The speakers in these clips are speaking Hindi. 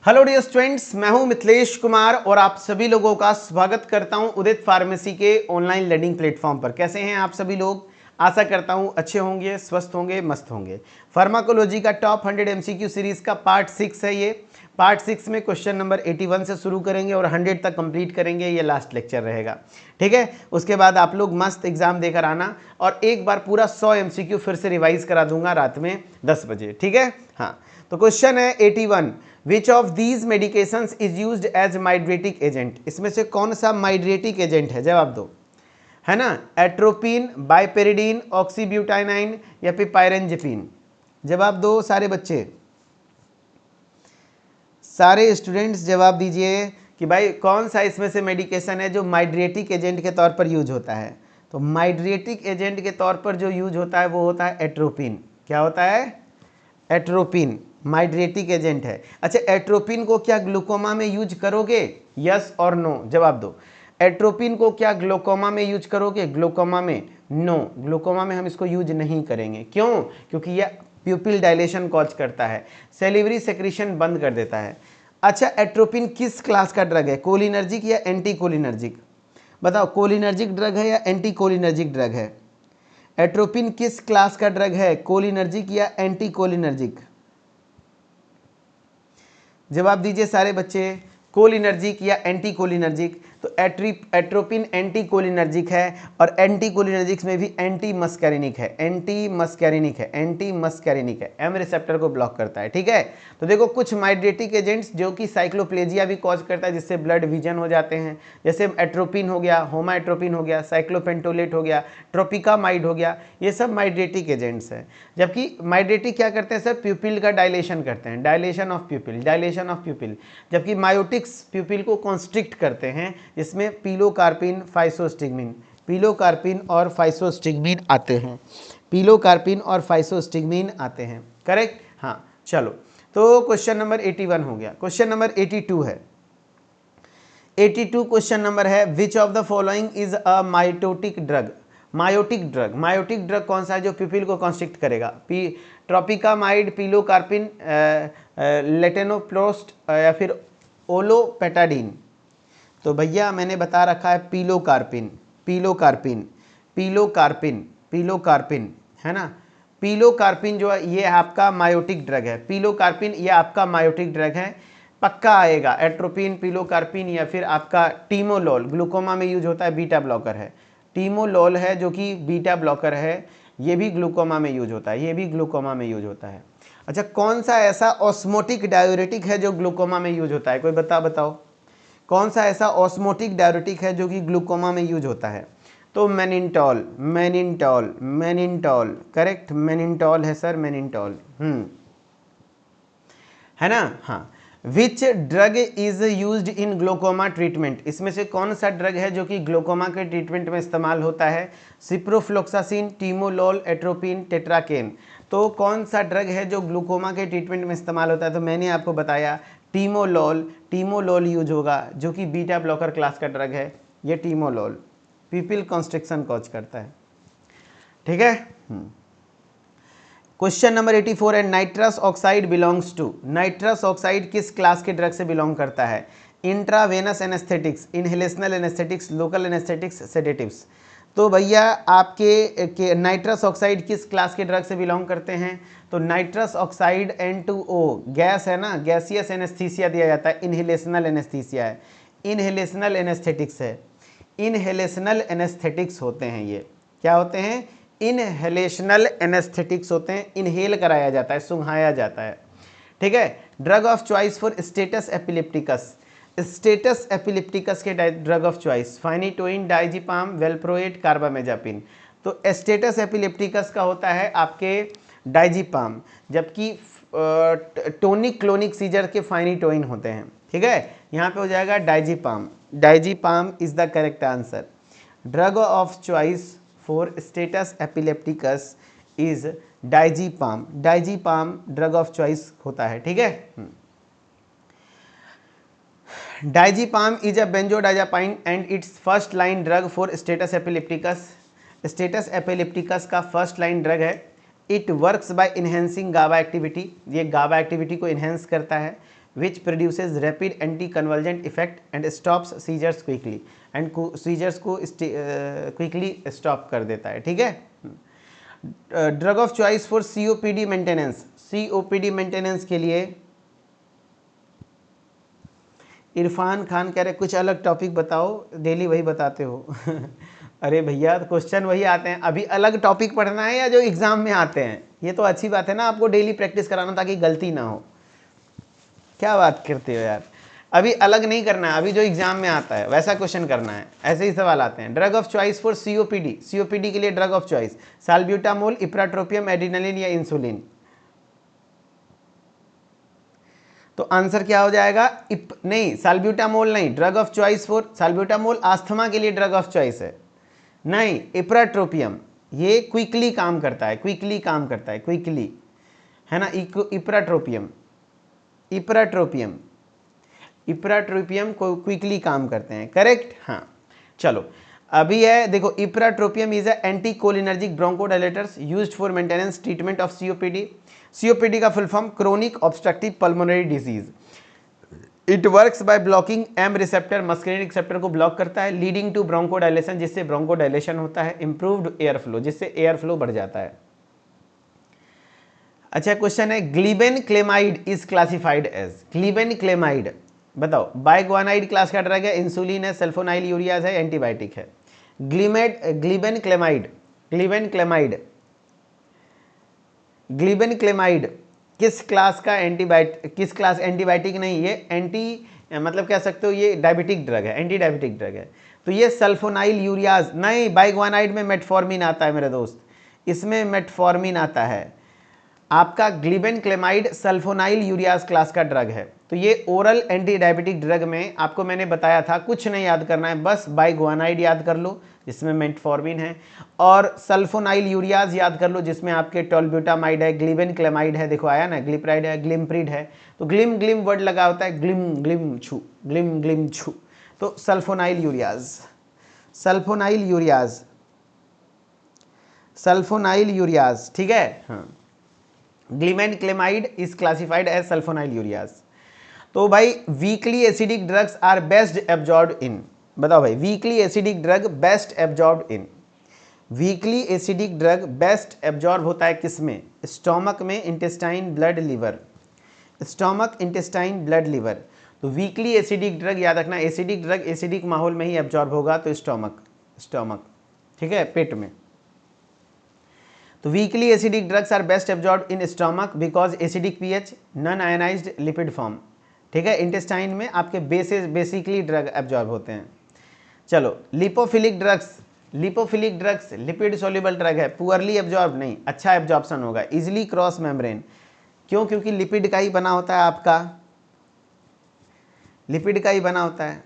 हेलो डियर स्टूडेंट्स, मैं हूं मिथिलेश कुमार और आप सभी लोगों का स्वागत करता हूं उदित फार्मेसी के ऑनलाइन लर्निंग प्लेटफॉर्म पर। कैसे हैं आप सभी लोग? आशा करता हूं अच्छे होंगे, स्वस्थ होंगे, मस्त होंगे। फार्माकोलॉजी का टॉप 100 एमसीक्यू सीरीज का पार्ट 6 है ये। पार्ट 6 में क्वेश्चन नंबर 81 से शुरू करेंगे और 100 तक कंप्लीट करेंगे। ये लास्ट लेक्चर रहेगा, ठीक है। उसके बाद आप लोग मस्त एग्जाम देकर आना और एक बार पूरा 100 एमसीक्यू फिर से रिवाइज करा दूंगा रात में 10 बजे, ठीक है। हाँ, तो क्वेश्चन है 81, which of these medications is used as mydriatic agent. इसमें से कौन सा माइड्रेटिक एजेंट है? जवाब दो, है ना। एट्रोपिन, बाइपेरिडीन, ऑक्सीब्यूटाइनाइन या फिर पायरेंजेपिन। जवाब दो सारे बच्चे, सारे स्टूडेंट्स जवाब दीजिए कि भाई कौन सा इसमें से मेडिकेशन है जो माइड्रेटिक एजेंट के तौर पर यूज होता है। तो माइड्रेटिक एजेंट के तौर पर जो यूज होता है वो होता है एट्रोपिन। क्या होता है? एट्रोपिन माइड्रेटिक एजेंट है। अच्छा, एट्रोपिन को क्या ग्लूकोमा में यूज करोगे? यस और नो जवाब दो। एट्रोपिन को क्या ग्लूकोमा में यूज करोगे? ग्लूकोमा में नो, ग्लूकोमा में हम इसको यूज नहीं करेंगे। क्यों? क्योंकि यह प्यूपिल डायलेशन कॉज करता है, सेलिवरी सेक्रीशन बंद कर देता है। अच्छा, एट्रोपिन किस क्लास का ड्रग है? कोलिनर्जिक या एंटी कोलिनर्जिक? बताओ, कोलिनर्जिक ड्रग है या एंटी कोलिनर्जिक ड्रग है? एट्रोपिन किस क्लास का ड्रग है? कोलिनर्जिक या एंटी कोलिनर्जिक? जवाब दीजिए सारे बच्चे, कोलिनर्जिक या एंटी कोलिनर्जिक? तो एट्रोपिन एंटी कोलिनर्जिक है और एंटी कोलिनर्जिक्स में भी एंटी मस्कैरिनिक है, एंटी मस्कैरिनिक है, एंटी मस्कैरिनिक है, एम रिसेप्टर को ब्लॉक करता है, ठीक है। तो देखो कुछ माइड्रेटिक एजेंट्स जो कि साइक्लोप्लेजिया भी कॉज करता है, जिससे ब्लड विजन हो जाते हैं, जैसे एट्रोपिन हो गया, होमाएट्रोपिन हो गया, साइक्लोपेंटोलेट हो गया, ट्रोपिकामाइड हो गया, ये सब माइड्रेटिक एजेंट्स हैं। जबकि माइड्रेटिक क्या करते हैं सर? प्यूपिल का डायलेशन करते हैं, डायलेशन ऑफ प्यूपिल, डायलेशन ऑफ प्यूपिल। जबकि मायोटिक्स प्यूपिल को कॉन्स्ट्रिक्ट करते हैं, जिसमें पिलोकार्पिन, फाइसोस्टिग्मिन, पिलोकार्पिन और फाइसोस्टिग्मिन आते हैं, पिलोकार्पिन और फाइसोस्टिग्मिन आते हैं, करेक्ट। हाँ चलो, तो क्वेश्चन नंबर 81 हो गया। क्वेश्चन नंबर 82 है। 82 क्वेश्चन नंबर है, which of the following is a mitotic drug. Miotic drug, miotic drug कौन सा है जो प्यूपिल को कॉन्स्ट्रिक्ट करेगा? ट्रोपिकामाइड, पिलोकार्पिन, लेटेनोप्लोस्ट या फिर ओलोपेटाडीन? तो भैया मैंने बता रखा है पिलोकार्पिन, पिलोकार्पिन, पिलोकार्पिन, पिलोकार्पिन, है ना। पिलोकार्पिन जो है ये आपका मायोटिक ड्रग है, पिलोकार्पिन ये आपका मायोटिक ड्रग है, पक्का आएगा। एट्रोपिन, पिलोकार्पिन या फिर आपका टीमोलोल, ग्लूकोमा में यूज होता है, बीटा ब्लॉकर है। टीमोलोल है जो कि बीटा ब्लॉकर है, ये भी ग्लूकोमा में यूज होता है, ये भी ग्लूकोमा में यूज होता है। अच्छा, कौन सा ऐसा ऑस्मोटिक डायूरेटिक है जो ग्लूकोमा में यूज होता है? कोई बताओ कौन सा ऐसा ऑस्मोटिक डायूरेटिक है जो कि ग्लूकोमा में यूज होता है? तो मेनिनटॉल, मेनिनटॉल, मेनिनटॉल, करेक्ट, मेनिनटॉल है सर, मेनिनटॉल। है ना। हाँ, which drug is used in glaucoma treatment. इसमें से कौन सा ड्रग है जो कि ग्लूकोमा के ट्रीटमेंट में इस्तेमाल होता है? Ciprofloxacin, timolol, atropine, tetracaine. तो कौन सा ड्रग है जो ग्लूकोमा के ट्रीटमेंट में इस्तेमाल होता है? तो मैंने आपको बताया टीमोलोल, टीमोलोल यूज होगा जो कि बीटा ब्लॉकर क्लास का ड्रग है। ये टीमोलोल पीपिल कॉन्स्ट्रिक्शन कॉज करता है, ठीक है। क्वेश्चन नंबर 84 है, nitrous oxide belongs to. Nitrous oxide किस क्लास के ड्रग से बिलोंग करता है? Intravenous anaesthetics, inhalational anaesthetics, local anaesthetics, sedatives. तो भैया आपके नाइट्रस ऑक्साइड किस क्लास के ड्रग से बिलोंग करते हैं? तो नाइट्रस ऑक्साइड N2O गैस है ना, गैसियस एनेस्थीसिया दिया जाता है, इनहेलेशनल एनेस्थीसिया है, इनहेलेशनल एनेस्थेटिक्स है, इनहेलेशनल एनेस्थेटिक्स होते हैं ये। क्या होते हैं? इनहेलेशनल एनेस्थेटिक्स होते हैं, इनहेल कराया जाता है, सुंघाया जाता है, ठीक है। Drug of choice for status epilepticus, status epilepticus के drug of choice phenytoin, diazepam, valproate, carbamazepine. तो स्टेटस एपिलेप्टिकस का होता है आपके डाइजिपाम, जबकि टोनिक क्लोनिक सीजर के फाइनिटोइन होते हैं, ठीक है। यहाँ पे हो जाएगा diazepam, diazepam is the correct answer. Drug of choice for status epilepticus is diazepam, diazepam drug of choice होता है, ठीक है। Diazepam is a benzodiazepine and it's first line drug for status epilepticus. Status epilepticus का फर्स्ट लाइन ड्रग है। It works by enhancing GABA activity, ये गाबा एक्टिविटी को इन्हेंस करता है। which produces rapid anti-convulsant effect and stops seizures quickly and seizures को quickly stop कर देता है, ठीक है। Drug of choice for COPD maintenance, COPD maintenance के लिए इरफान खान कह रहे कुछ अलग टॉपिक बताओ, डेली वही बताते हो। अरे भैया क्वेश्चन वही आते हैं, अभी अलग टॉपिक पढ़ना है या जो एग्जाम में आते हैं, ये तो अच्छी बात है ना, आपको डेली प्रैक्टिस कराना ताकि गलती ना हो। क्या बात करते हो यार, अभी अलग नहीं करना है, अभी जो एग्जाम में आता है वैसा क्वेश्चन करना है, ऐसे ही सवाल आते हैं। Drug of choice for COPD, COPD के लिए drug of choice salbutamol, ipratropium, adrenaline या इंसुलिन। तो आंसर क्या हो जाएगा, नहीं साल्ब्यूटामोल नहीं, drug of choice for salbutamol asthma के लिए ड्रग ऑफ चॉइस है, नहीं इप्राट्रोपियम ये क्विकली काम करता है, क्विकली काम करता है, क्विकली है ना। इप्राट्रोपियम, इप्राट्रोपियम, इप्राट्रोपियम को क्विकली काम करते हैं, करेक्ट। हाँ चलो अभी है देखो, ipratropium is a anticholinergic bronchodilators used for maintenance treatment of COPD। COPD का full form chronic obstructive pulmonary disease. It works by blocking M receptor, muscarinic receptor को ब्लॉक करता है, लीडिंग टू ब्रोंकोडायलेशन जिससे ब्रोंकोडायलेशन होता है, इंप्रूव्ड एयर फ्लो जिससे एयर फ्लो बढ़ जाता है। अच्छा क्वेश्चन है, ग्लिबेनक्लेमाइड इज क्लासिफाइड एज, ग्लिबेनक्लेमाइड बताओ, बाइग्वानाइड क्लास का ड्रग है, इंसुलिन है, सल्फोनाइल यूरियाज है, एंटीबायोटिक है। ग्लिबेनक्लेमाइड, ग्लिबेनक्लेमाइड, ग्लिबेनक्लेमाइड किस क्लास का एंटीबायोटिक, किस क्लास, एंटीबायोटिक नहीं, ये एंटी मतलब कह सकते हो ये डायबिटिक ड्रग है, एंटी डायबिटिक ड्रग है। तो ये सल्फोनाइल यूरियाज नहीं, बाइग्वानाइड में मेटफॉर्मिन आता है मेरे दोस्त, इसमें मेटफॉर्मिन आता है। आपका ग्लिबेनक्लेमाइड सल्फोनाइल यूरियाज क्लास का ड्रग है। तो ये ओरल एंटी डायबिटिक ड्रग में आपको मैंने बताया था, कुछ नहीं याद करना है, बस बाइग्वानाइड याद कर लो जिसमें मेटफॉर्मिन है, और सल्फोनाइल यूरियाज याद कर लो जिसमें आपके टोल्ब्यूटामाइड है, ग्लिबेनक्लेमाइड है, देखो आया ना, ग्लिप्राइड है, ग्लिम्प्रिड है। तो ग्लिम ग्लिम वर्ड लगा होता है, ग्लिम ग्लिम छू, ग्लिम ग्लिम छू, तो sulfonyl ureas, sulfonyl ureas, sulfonyl ureas, ठीक है। हाँ glibenclamide is classified as sulfonyl ureas. तो भाई weakly acidic drugs are best absorbed in, बताओ भाई weakly acidic drug best absorbed in, weakly acidic drug best absorb होता है किसमें, स्टोमक में, intestine, blood, liver, stomach, intestine, blood, liver. तो वीकली एसिडिक ड्रग याद रखना, एसिडिक ड्रग एसिडिक माहौल में ही एब्जॉर्ब होगा, तो स्टोमक, स्टोमक, ठीक है, पेट में। तो weakly acidic drugs are best absorb in stomach because acidic pH, non ionised lipid form, ठीक है। इंटेस्टाइन में आपके बेसिकली ड्रग एब्जॉर्ब होते हैं। चलो lipophilic drugs, lipophilic drugs lipid soluble drug है, पुअरली एब्जॉर्ब नहीं, अच्छा एब्जॉर्प्शन होगा, इजिली क्रॉस मेम्ब्रेन, क्यों, क्योंकि लिपिड का ही बना होता है, आपका लिपिड का ही बना होता है,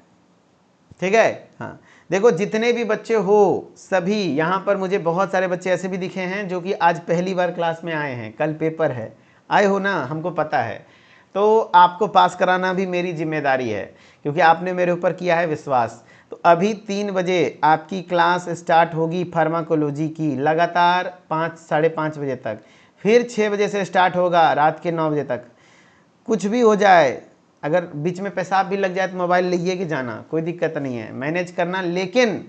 ठीक है। हाँ देखो जितने भी बच्चे हो सभी यहाँ पर, मुझे बहुत सारे बच्चे ऐसे भी दिखे हैं जो कि आज पहली बार क्लास में आए हैं, कल पेपर है, आए हो ना, हमको पता है। तो आपको पास कराना भी मेरी जिम्मेदारी है क्योंकि आपने मेरे ऊपर किया है विश्वास। तो अभी 3 बजे आपकी क्लास स्टार्ट होगी फार्माकोलॉजी की, लगातार 5 साढ़े 5 बजे तक, फिर 6 बजे से स्टार्ट होगा रात के 9 बजे तक। कुछ भी हो जाए, अगर बीच में पेशाब भी लग जाए तो मोबाइल लिए कि जाना, कोई दिक्कत नहीं है, मैनेज करना, लेकिन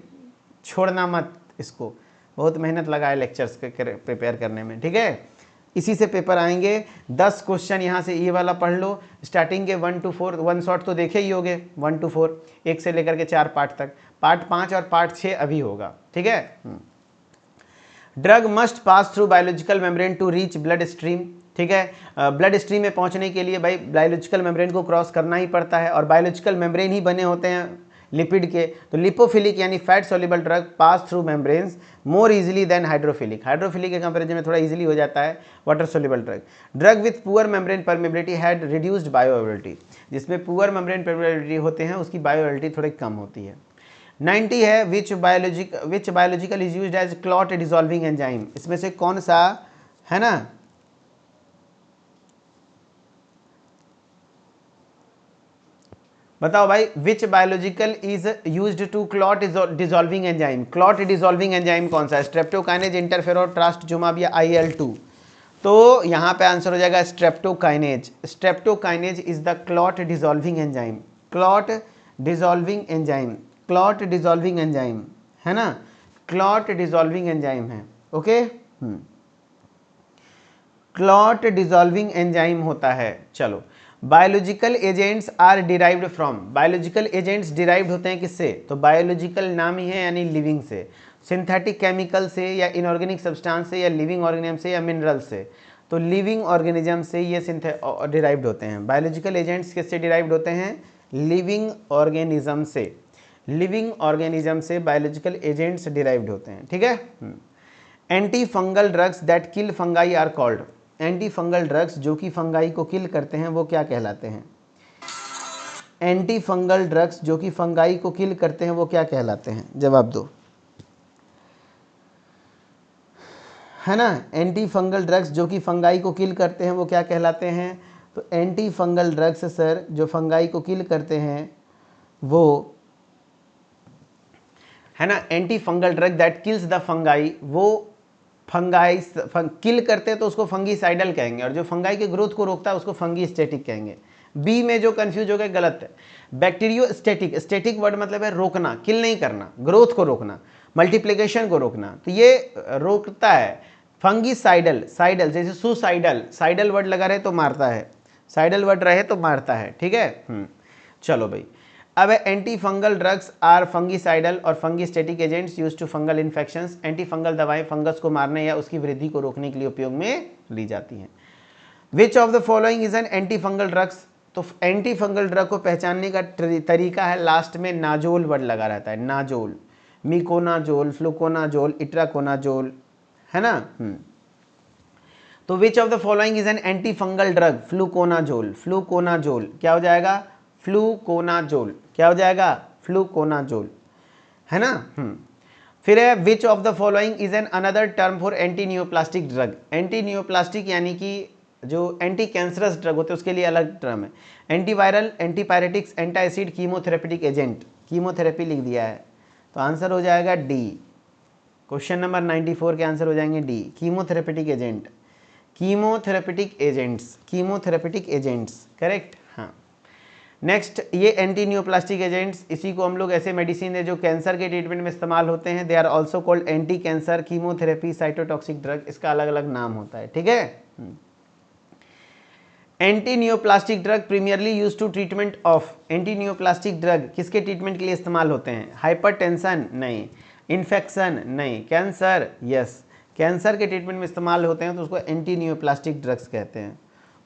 छोड़ना मत इसको, बहुत मेहनत लगा है लेक्चर्स प्रिपेयर करने में, ठीक है। इसी से पेपर आएंगे। 10 क्वेश्चन यहाँ से ये वाला पढ़ लो, स्टार्टिंग के 1 to 4, 1 शॉट तो देखे ही होगे, 1 to 4, 1 से लेकर के 4 पार्ट तक, पार्ट 5 और पार्ट 6 अभी होगा, ठीक है। Drug must pass through biological membrane to reach blood stream, ठीक है। ब्लड स्ट्रीम में पहुंचने के लिए भाई बायोलॉजिकल मेम्ब्रेन को क्रॉस करना ही पड़ता है, और बायोलॉजिकल मेम्ब्रेन ही बने होते हैं लिपिड के। तो लिपोफिलिक यानी fat soluble drug pass through membranes more easily than hydrophilic, hydrophilic के कंपेरिजन में थोड़ा इजीली हो जाता है water soluble drug. Drug with poor membrane permeability had reduced bioavailability, जिसमें पुअर मेम्ब्रेन परमेबिलिटी होते हैं उसकी बायोअवेबिलिटी थोड़ी कम होती है। 90 है which biological is used as clot dissolving enzyme, इसमें से कौन सा है ना, बताओ भाई, which biological is used to clot dissolving enzyme, clot dissolving enzyme कौन सा है, स्ट्रेप्टोकाइनेज, इंटरफेरोन, ट्रास्टजुमाब या IL-2। तो यहाँ पे आंसर हो जाएगा streptokinase. Streptokinase is the clot dissolving enzyme. Clot dissolving enzyme, clot dissolving enzyme है ना, क्लॉट डिसॉल्विंग एंजाइम है। ओके, क्लॉट डिसॉल्विंग एंजाइम होता है। चलो, biological agents are derived from, biological agents derived होते हैं किससे, तो बायोलॉजिकल नाम ही है यानी लिविंग से, सिंथेटिक केमिकल से या इनऑर्गेनिक सब्सटेंस से या लिविंग ऑर्गेनिज्म से या मिनरल से, तो लिविंग ऑर्गेनिज्म से ये डिराइव्ड होते हैं। बायोलॉजिकल एजेंट्स किससे डिराइव्ड होते हैं, लिविंग ऑर्गेनिज्म से, लिविंग ऑर्गेनिज्म से बायोलॉजिकल एजेंट्स डिराइव्ड होते हैं। ठीक है, anti fungal drugs that kill fungi are called, anti fungal drugs जो कि फंगाई को किल करते हैं वो क्या कहलाते हैं, एंटी फंगल ड्रग्स जो कि फंगाई को किल करते हैं वो क्या कहलाते हैं, जवाब दो, है ना। एंटी फंगल ड्रग्स जो कि फंगाई को किल करते हैं वो क्या कहलाते हैं, तो एंटी फंगल ड्रग्स सर जो फंगाई को किल करते हैं वो, है ना, anti fungal drug that kills the fungi, वो फंगाई किल करते हैं तो उसको फंगीसाइडल कहेंगे, और जो फंगाई के ग्रोथ को रोकता है उसको फंगीस्टेटिक कहेंगे। बी में जो कंफ्यूज हो गया गलत है। बैक्टीरियोस्टेटिक, स्टेटिक वर्ड मतलब है रोकना, किल नहीं करना, ग्रोथ को रोकना, मल्टीप्लिकेशन को रोकना, तो ये रोकता है। फंगीसाइडल, साइडल जैसे सुसाइडल, साइडल वर्ड लगा रहे तो मारता है, साइडल वर्ड रहे तो मारता है। ठीक है, चलो भाई, अब anti fungal drugs are fungicidal और fungistatic agents use to fungal infections. Anti fungal दवाएं फंगस को मारने या उसकी वृद्धि को रोकने के लिए उपयोग में ली जाती हैं। विच of the following is an anti fungal drugs, तो एंटी फंगल ड्रग को पहचानने का तरीका है, लास्ट में नाजोल वर्ड लगा रहता है, नाजोल, मिकोनाजोल, फ्लूकोनाजोल, इट्राकोनाजोल, है ना। तो विच of the following is an anti fungal drug, fluconazole, fluconazole क्या हो जाएगा, फ्लूकोनाजोल क्या हो जाएगा, फ्लूकोनाजोल, है ना। फिर है which of the following is an another term for anti neoplastic drug, anti neoplastic यानी कि जो एंटी कैंसरस ड्रग होते हैं उसके लिए अलग टर्म है। Antiviral, antipyretics, antacid, chemotherapeutic agent, chemotherapy लिख दिया है तो आंसर हो जाएगा डी। क्वेश्चन नंबर 94 के आंसर हो जाएंगे D, chemotherapeutic agent, chemotherapeutic agents, chemotherapeutic agents, correct. हाँ, नेक्स्ट ये एंटी न्यूप्लास्टिक एजेंट्स, इसी को हम लोग ऐसे मेडिसिन है जो कैंसर के ट्रीटमेंट में इस्तेमाल होते हैं, they are also called anti cancer, chemotherapy, cytotoxic drug, इसका अलग अलग नाम होता है। ठीक है, anti neoplastic drug primarily use to treatment of, anti neoplastic drug किसके ट्रीटमेंट के लिए इस्तेमाल होते हैं, हाइपरटेंशन नहीं, इन्फेक्शन नहीं, कैंसर यस, कैंसर के ट्रीटमेंट में इस्तेमाल होते हैं तो उसको एंटी न्यूप्लास्टिक ड्रग्स कहते हैं।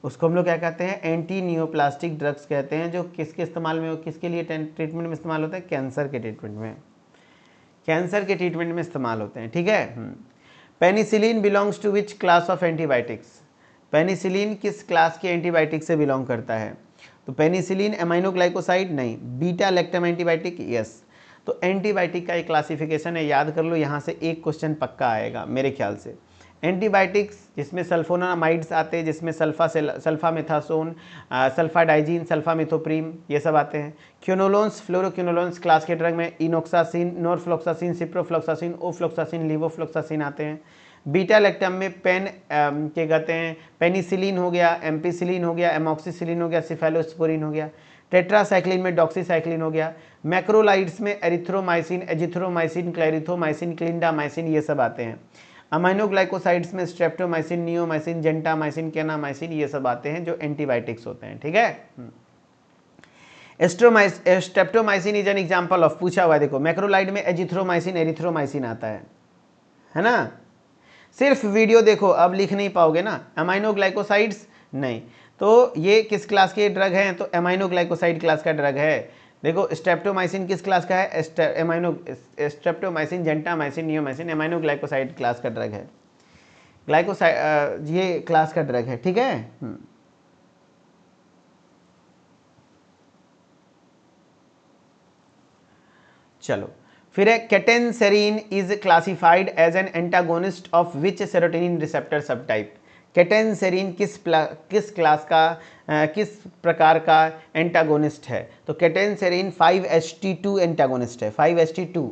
उसको हम लोग क्या कहते हैं, एंटी न्यूप्लास्टिक ड्रग्स कहते हैं, जो किसके इस्तेमाल में, किसके लिए ट्रीटमेंट में इस्तेमाल होते हैं, कैंसर के ट्रीटमेंट में, कैंसर के ट्रीटमेंट में इस्तेमाल होते हैं। ठीक है, penicillin belongs to which class of antibiotics, penicillin किस क्लास के एंटीबायोटिक से बिलोंग करता है, तो पेनिसिलिन एमाइनोग्लाइकोसाइड नहीं, बीटा लैक्टम एंटीबायोटिक यस। तो एंटीबायोटिक का एक क्लासिफिकेशन है, याद कर लो, यहाँ से एक क्वेश्चन पक्का आएगा मेरे ख्याल से। एंटीबायोटिक्स जिसमें सल्फोनामाइड्स आते हैं, जिसमें सल्फामेथासोन, सल्फाडाइजीन, सल्फामिथोप्रीम ये सब आते हैं। क्योनोलोन्स, फ्लोरोक्योनोलोन्स क्लास के ड्रग में इनोक्सासिन, नोरफ्लोक्सासिन, सिप्रोफ्लोक्सासिन, ओफ्लोक्सासिन, लिवोफ्लोक्सासिन आते हैं। बीटा लैक्टम में क्या कहते हैं, पेनिसिलिन हो गया, एम्पिसिलिन हो गया, एमॉक्सिसिलिन हो गया, सिफेलोस्पोरिन हो गया। टेट्रासाइक्लिन में डॉक्सीसाइक्लिन हो गया। मैक्रोलाइड्स में एरिथ्रोमाइसिन, एजिथ्रोमाइसिन, क्लैरिथोमाइसिन, क्लिंडामाइसिन ये सब आते हैं। अमाइनोग्लाइकोसाइड्स में स्ट्रेप्टोमाइसिन, नियोमाइसिन, जेंटामाइसिन, केनामाइसिन ये सब आते हैं जो एंटीबायोटिक्स होते हैं। ठीक है, streptomycin is an example of, पूछा हुआ है देखो, मैक्रोलाइड में एजिथ्रोमाइसिन, एरिथ्रोमाइसिन आता है ना। सिर्फ वीडियो देखो, अब लिख नहीं पाओगे ना। अमाइनोग्लाइकोसाइड्स नहीं, तो ये किस क्लास के ड्रग हैं, तो अमाइनोग्लाइकोसाइड क्लास का ड्रग है। देखो स्ट्रेप्टोमाइसिन किस क्लास का है, streptomycin, gentamicin, neomycin aminoglycoside class का ड्रग है, ग्लाइकोसाइड ये क्लास का ड्रग है। ठीक है, चलो फिर है ketanserin is classified as an antagonist of which serotonin receptor subtype, ketanserin किस क्लास का किस प्रकार का एंटागोनिस्ट है, तो केटेनसेरिन 5-HT2 एंटागोनिस्ट है, 5-HT2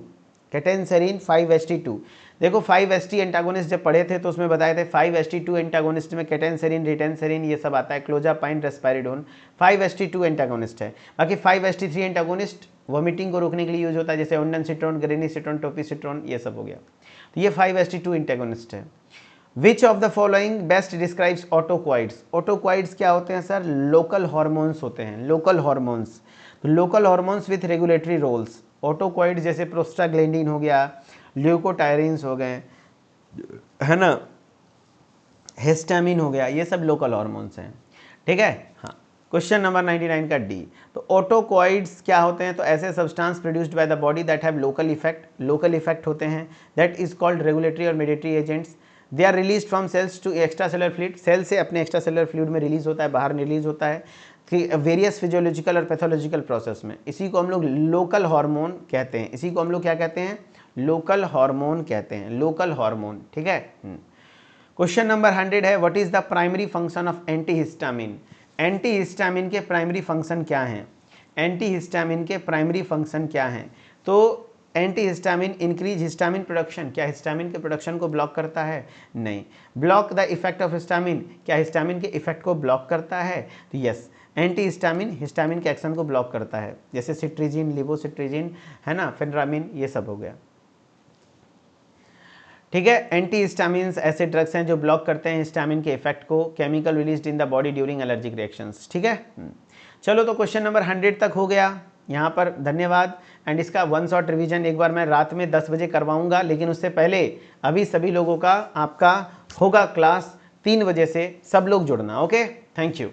केटेंसेरिन 5-HT2। देखो 5-HT एंटागोनिस्ट जब पढ़े थे तो उसमें बताए थे 5-HT2 एंटागोनिस्ट में केटेंसेरिन, रिटेंसेरिन ये सब आता है, क्लोजापाइन, रेस्पाइरिडोन 5-HT2 एंटागोनिस्ट है। बाकी 5-HT3 एंटागोनिस्ट वोमिटिंग को रोकने के लिए यूज होता है, जैसे ओंडानसिट्रोन, ग्रेनिसिट्रोन, टोपिसिट्रोन ये सब हो गया। तो ये 5-HT2 एंटागोनिस्ट है। Which of the following best describes autacoids. Autacoids क्या होते हैं सर? लोकल हॉर्मोन्स होते हैं, लोकल हॉर्मोन्स। तो local hormones with regulatory roles. Autacoid जैसे प्रोस्टाग्लैंडिन हो गया, ल्यूकोटायरिन्स हो गए, है ना, हिस्टामिन हो गया, ये सब लोकल हॉर्मोन्स हैं। ठीक है, हाँ। क्वेश्चन नंबर 99 का डी। तो ऑटोक्वाइड्स क्या होते हैं? तो ऐसे substance produced by the body that have local effect, local effect होते हैं, दैट इज कॉल्ड रेगुलेटरी और mediatory agents. They are release from cells to extra cellular fluid, सेल से अपने एक्स्ट्रा सेलर फ्लूइड में रिलीज होता है, बाहर रिलीज होता है कि वेरियस फिजियोलॉजिकल और पैथोलॉजिकल प्रोसेस में। इसी को हम लोग लोकल हार्मोन कहते हैं, इसी को हम लोग क्या कहते हैं? लोकल हार्मोन कहते हैं, लोकल हार्मोन। ठीक है। क्वेश्चन नंबर 100 है, what is the primary function of antihistamine. Antihistamine के प्राइमरी फंक्शन क्या हैं? एंटीहिस्टामिन के प्राइमरी फंक्शन क्या हैं? तो एंटीहिस्टामिन इंक्रीज हिस्टामिन प्रोडक्शन, क्या हिस्टामिन के प्रोडक्शन को ब्लॉक करता है? नहीं। Block the effect of histamine, क्या हिस्टामिन के इफेक्ट को ब्लॉक करता है? तो यस, एंटीहिस्टामिन हिस्टामिन के एक्शन को ब्लॉक करता है, जैसे सिट्रीजिन, लिवोसिट्रीजिन, है ना, फेनरामिन, ये सब हो गया। ठीक है। एंटीहिस्टामिन्स ऐसे ड्रग्स हैं जो ब्लॉक करते हैं हिस्टामिन के इफेक्ट को, chemical released in the body during allergic reactions. ठीक है। चलो, तो क्वेश्चन नंबर 100 तक हो गया यहाँ पर। धन्यवाद। एंड इसका वन शॉट रिवीजन एक बार मैं रात में 10 बजे करवाऊंगा, लेकिन उससे पहले अभी सभी लोगों का आपका होगा क्लास 3 बजे से, सब लोग जुड़ना। Okay, thank you.